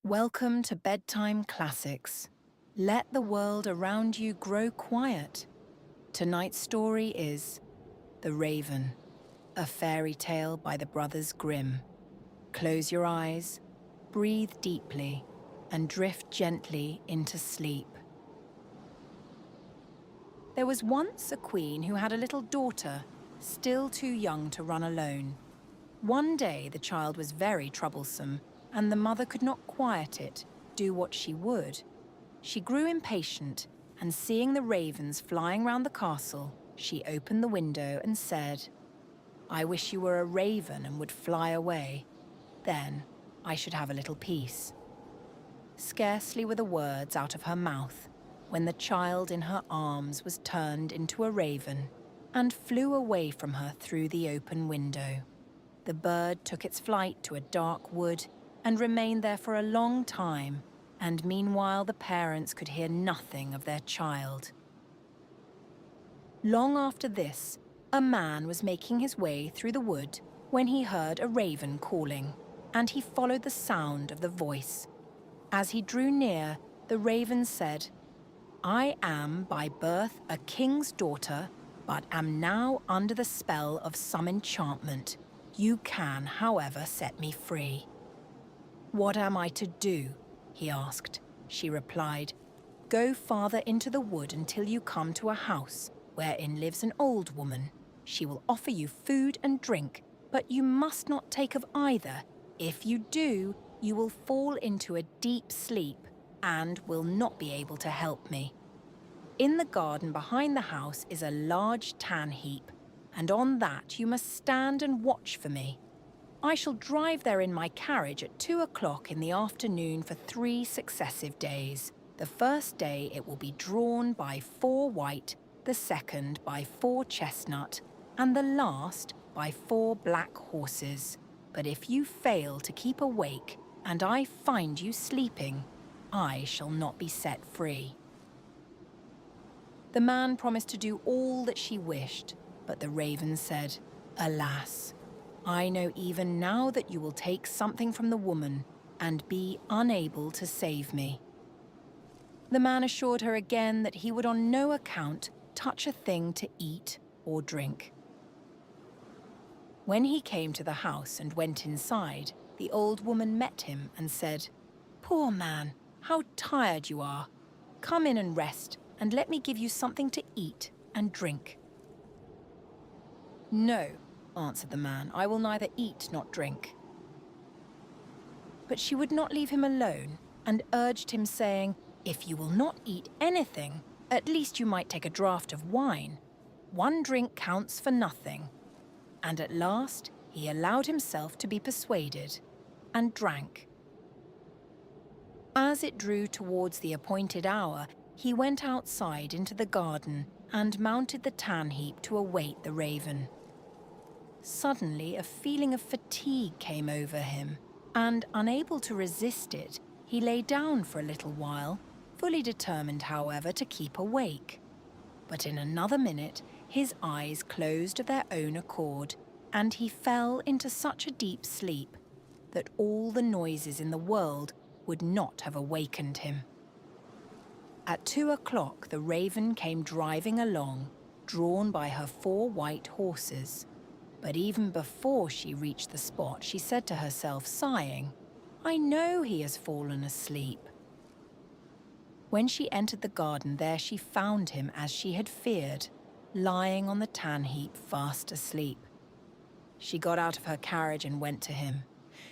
Welcome to Bedtime Classics. Let the world around you grow quiet. Tonight's story is The Raven, a fairy tale by the Brothers Grimm. Close your eyes, breathe deeply, and drift gently into sleep. There was once a queen who had a little daughter, still too young to run alone. One day the child was very troublesome, and the mother could not quiet it, do what she would. She grew impatient, and seeing the ravens flying round the castle, she opened the window and said, "I wish you were a raven and would fly away. Then I should have a little peace." Scarcely were the words out of her mouth when the child in her arms was turned into a raven and flew away from her through the open window. The bird took its flight to a dark wood and remained there for a long time, and meanwhile the parents could hear nothing of their child. Long after this, a man was making his way through the wood when he heard a raven calling, and he followed the sound of the voice. As he drew near, the raven said, "I am by birth a king's daughter, but am now under the spell of some enchantment. You can, however, set me free." "What am I to do?" he asked. She replied, "Go farther into the wood until you come to a house wherein lives an old woman. She will offer you food and drink, but you must not take of either. If you do, you will fall into a deep sleep and will not be able to help me. In the garden behind the house is a large tan heap, and on that you must stand and watch for me. I shall drive there in my carriage at 2 o'clock in the afternoon for 3 successive days. The first day it will be drawn by 4 white, the second by 4 chestnut, and the last by 4 black horses. But if you fail to keep awake, and I find you sleeping, I shall not be set free." The man promised to do all that she wished, but the raven said, "Alas, I know even now that you will take something from the woman and be unable to save me." The man assured her again that he would on no account touch a thing to eat or drink. When he came to the house and went inside, the old woman met him and said, "Poor man, how tired you are. Come in and rest, and let me give you something to eat and drink." "No," answered the man, "I will neither eat nor drink." But she would not leave him alone and urged him, saying, "If you will not eat anything, at least you might take a draught of wine. 1 drink counts for nothing." And at last he allowed himself to be persuaded and drank. As it drew towards the appointed hour, he went outside into the garden and mounted the tan heap to await the raven. Suddenly a feeling of fatigue came over him, and unable to resist it, he lay down for a little while, fully determined, however, to keep awake. But in another minute his eyes closed of their own accord, and he fell into such a deep sleep that all the noises in the world would not have awakened him. At 2 o'clock the raven came driving along, drawn by her 4 white horses. But even before she reached the spot, she said to herself, sighing, "I know he has fallen asleep." When she entered the garden, there she found him as she had feared, lying on the tan heap fast asleep. She got out of her carriage and went to him.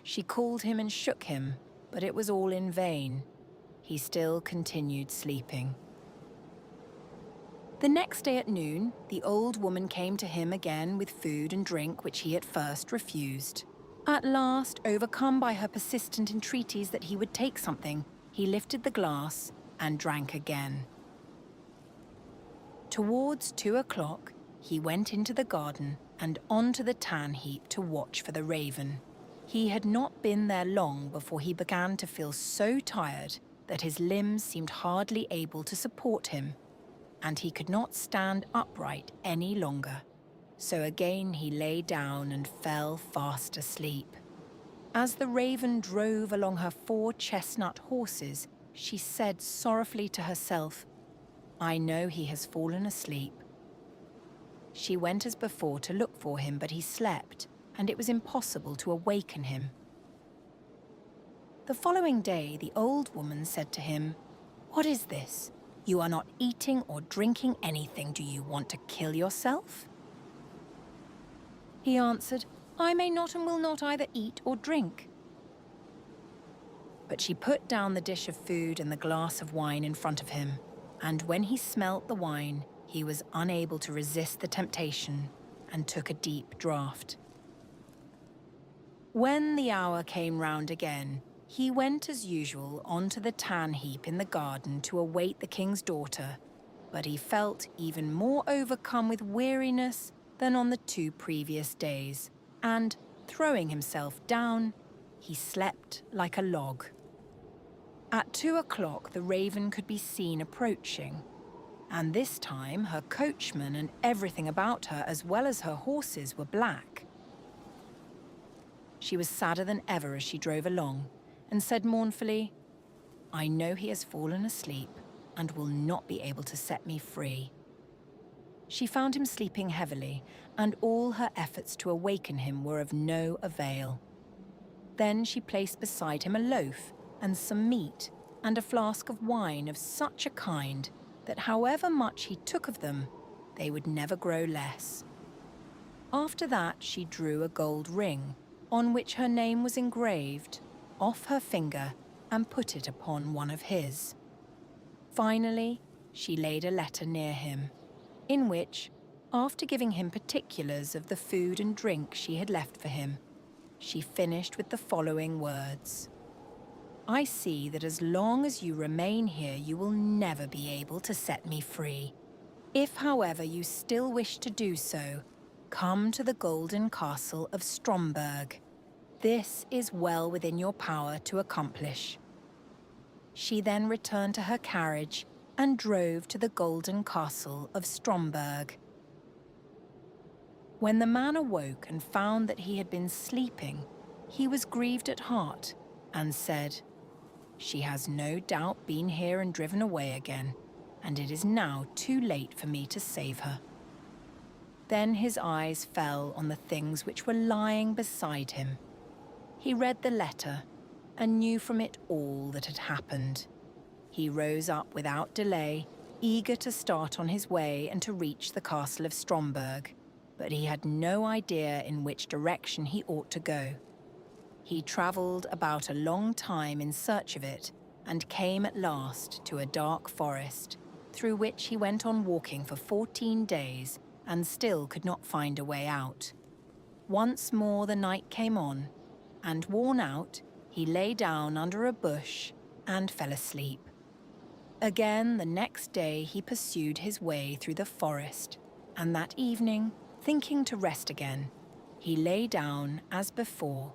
She called him and shook him, but it was all in vain. He still continued sleeping. The next day at noon, the old woman came to him again with food and drink which he at first refused. At last, overcome by her persistent entreaties that he would take something, he lifted the glass and drank again. Towards 2 o'clock, he went into the garden and onto the tan heap to watch for the raven. He had not been there long before he began to feel so tired that his limbs seemed hardly able to support him, and he could not stand upright any longer. So again he lay down and fell fast asleep. As the raven drove along her 4 chestnut horses, she said sorrowfully to herself, "I know he has fallen asleep." She went as before to look for him, but he slept, and it was impossible to awaken him. The following day, the old woman said to him, "What is this? You are not eating or drinking anything. Do you want to kill yourself?" He answered, "I may not and will not either eat or drink." But she put down the dish of food and the glass of wine in front of him, and when he smelt the wine, he was unable to resist the temptation and took a deep draught. When the hour came round again, he went as usual onto the tan heap in the garden to await the king's daughter, but he felt even more overcome with weariness than on the 2 previous days, and, throwing himself down, he slept like a log. At 2 o'clock the raven could be seen approaching, and this time her coachman and everything about her, as well as her horses, were black. She was sadder than ever as she drove along, and said mournfully, "I know he has fallen asleep and will not be able to set me free." She found him sleeping heavily, and all her efforts to awaken him were of no avail. Then she placed beside him a loaf and some meat and a flask of wine of such a kind that however much he took of them, they would never grow less. After that she drew a gold ring, on which her name was engraved, off her finger and put it upon one of his. Finally, she laid a letter near him, in which, after giving him particulars of the food and drink she had left for him, she finished with the following words: "I see that as long as you remain here, you will never be able to set me free. If, however, you still wish to do so, come to the golden castle of Stromberg. This is well within your power to accomplish." She then returned to her carriage and drove to the golden castle of Stromberg. When the man awoke and found that he had been sleeping, he was grieved at heart and said, "She has no doubt been here and driven away again, and it is now too late for me to save her." Then his eyes fell on the things which were lying beside him. He read the letter and knew from it all that had happened. He rose up without delay, eager to start on his way and to reach the castle of Stromberg, but he had no idea in which direction he ought to go. He travelled about a long time in search of it, and came at last to a dark forest, through which he went on walking for 14 days and still could not find a way out. Once more the night came on, and worn out, he lay down under a bush and fell asleep. Again the next day he pursued his way through the forest, and that evening, thinking to rest again, he lay down as before,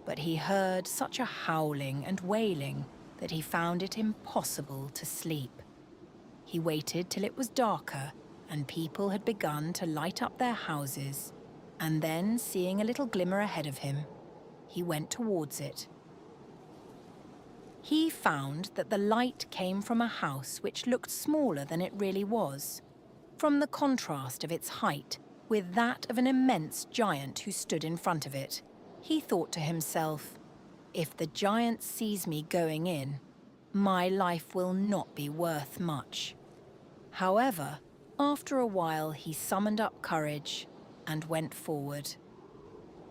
but he heard such a howling and wailing that he found it impossible to sleep. He waited till it was darker and people had begun to light up their houses, and then, seeing a little glimmer ahead of him, he went towards it. He found that the light came from a house which looked smaller than it really was, from the contrast of its height with that of an immense giant who stood in front of it. He thought to himself, "If the giant sees me going in, my life will not be worth much." However, after a while he summoned up courage and went forward.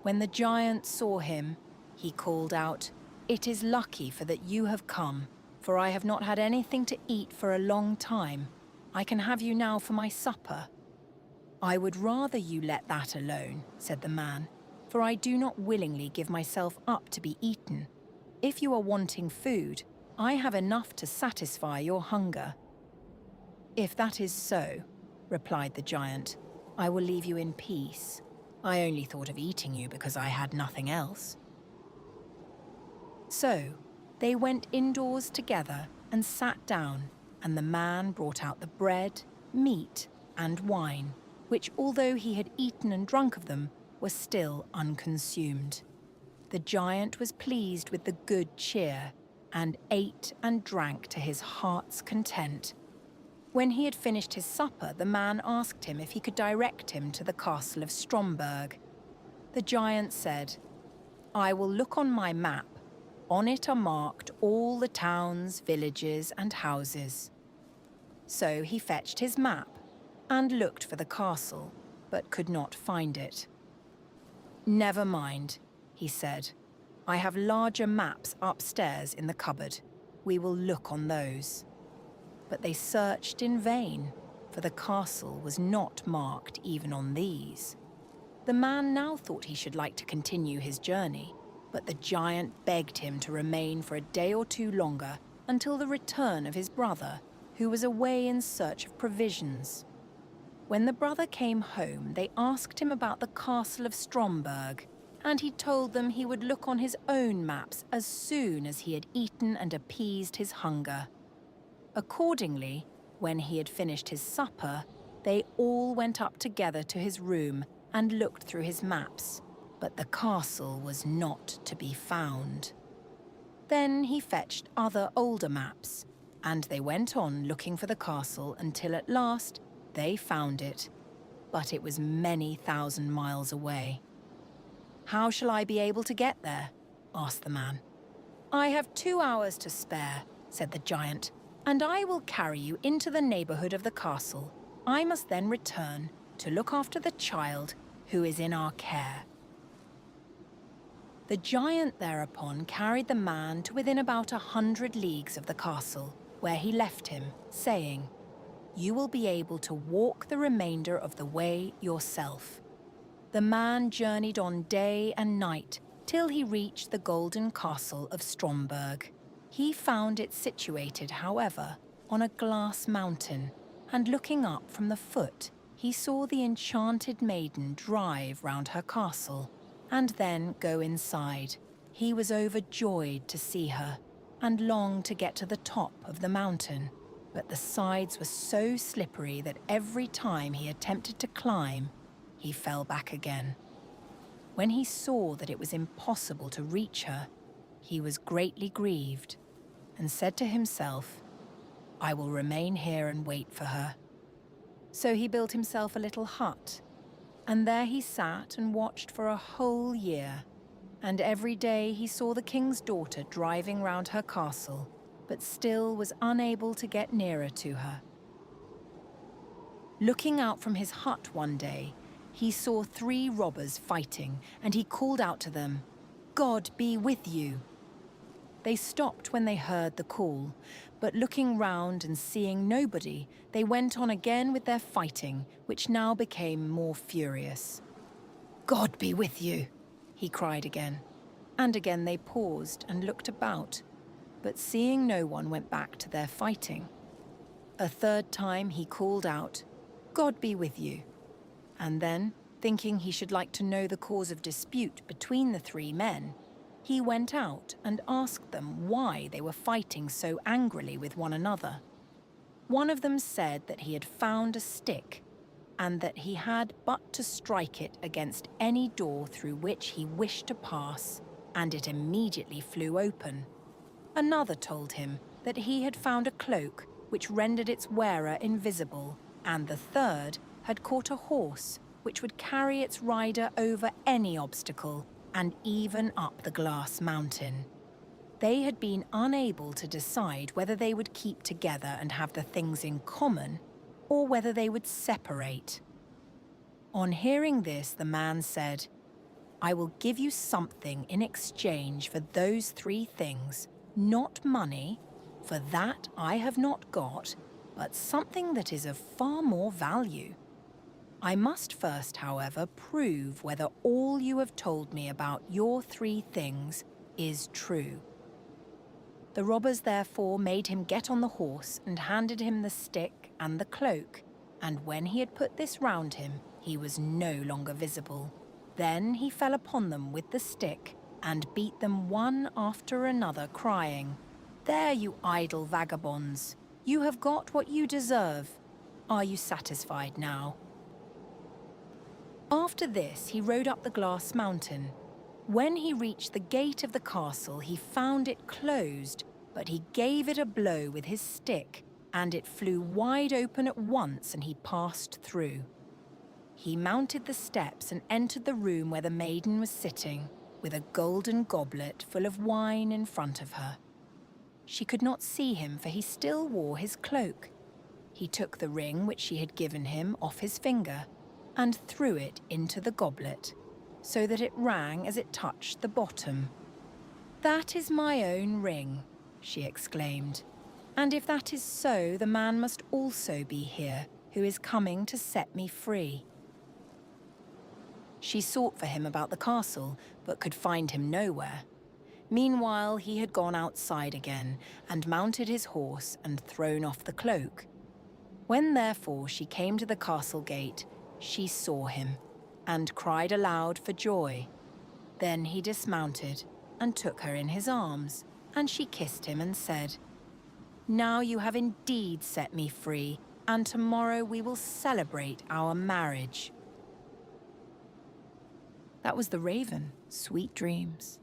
When the giant saw him, he called out, "It is lucky for that you have come, for I have not had anything to eat for a long time. I can have you now for my supper." "I would rather you let that alone," said the man, "for I do not willingly give myself up to be eaten. If you are wanting food, I have enough to satisfy your hunger." "If that is so," replied the giant, "I will leave you in peace. I only thought of eating you because I had nothing else." So they went indoors together and sat down, and the man brought out the bread, meat, and wine, which, although he had eaten and drunk of them, were still unconsumed. The giant was pleased with the good cheer and ate and drank to his heart's content. When he had finished his supper, the man asked him if he could direct him to the castle of Stromberg. The giant said, "I will look on my map. On it are marked all the towns, villages, and houses." So he fetched his map and looked for the castle, but could not find it. "Never mind," he said. "I have larger maps upstairs in the cupboard. We will look on those." But they searched in vain, for the castle was not marked even on these. The man now thought he should like to continue his journey, but the giant begged him to remain for a day or two longer until the return of his brother, who was away in search of provisions. When the brother came home, they asked him about the castle of Stromberg, and he told them he would look on his own maps as soon as he had eaten and appeased his hunger. Accordingly, when he had finished his supper, they all went up together to his room and looked through his maps, but the castle was not to be found. Then he fetched other older maps, and they went on looking for the castle until at last they found it, but it was many thousand miles away. "How shall I be able to get there?" asked the man. "I have 2 hours to spare," said the giant, "and I will carry you into the neighborhood of the castle. I must then return to look after the child who is in our care." The giant thereupon carried the man to within about 100 leagues of the castle, where he left him, saying, "You will be able to walk the remainder of the way yourself." The man journeyed on day and night till he reached the golden castle of Stromberg. He found it situated, however, on a glass mountain, and looking up from the foot, he saw the enchanted maiden drive round her castle, and then go inside. He was overjoyed to see her, and longed to get to the top of the mountain, but the sides were so slippery that every time he attempted to climb, he fell back again. When he saw that it was impossible to reach her, he was greatly grieved, and said to himself, "I will remain here and wait for her." So he built himself a little hut, and there he sat and watched for a whole year, and every day he saw the king's daughter driving round her castle, but still was unable to get nearer to her. Looking out from his hut one day, he saw 3 robbers fighting, and he called out to them, "God be with you." They stopped when they heard the call, but looking round and seeing nobody, they went on again with their fighting, which now became more furious. "God be with you," he cried again. And again they paused and looked about, but seeing no one went back to their fighting. A third time he called out, "God be with you." And then, thinking he should like to know the cause of dispute between the 3 men, he went out and asked them why they were fighting so angrily with one another. One of them said that he had found a stick, and that he had but to strike it against any door through which he wished to pass, and it immediately flew open. Another told him that he had found a cloak which rendered its wearer invisible, and the third had caught a horse which would carry its rider over any obstacle, and even up the glass mountain. They had been unable to decide whether they would keep together and have the things in common, or whether they would separate. On hearing this, the man said, "I will give you something in exchange for those 3 things, not money, for that I have not got, but something that is of far more value. I must first, however, prove whether all you have told me about your 3 things is true." The robbers therefore made him get on the horse and handed him the stick and the cloak, and when he had put this round him, he was no longer visible. Then he fell upon them with the stick and beat them one after another, crying, "There, you idle vagabonds! You have got what you deserve. Are you satisfied now?" After this, he rode up the glass mountain. When he reached the gate of the castle, he found it closed, but he gave it a blow with his stick, and it flew wide open at once, and he passed through. He mounted the steps and entered the room where the maiden was sitting, with a golden goblet full of wine in front of her. She could not see him, for he still wore his cloak. He took the ring which she had given him off his finger and threw it into the goblet, so that it rang as it touched the bottom. "That is my own ring," she exclaimed, "and if that is so, the man must also be here who is coming to set me free." She sought for him about the castle, but could find him nowhere. Meanwhile, he had gone outside again and mounted his horse and thrown off the cloak. When therefore she came to the castle gate, she saw him and cried aloud for joy. Then he dismounted and took her in his arms, and she kissed him and said, "Now you have indeed set me free, and tomorrow we will celebrate our marriage." That was The Raven. Sweet dreams.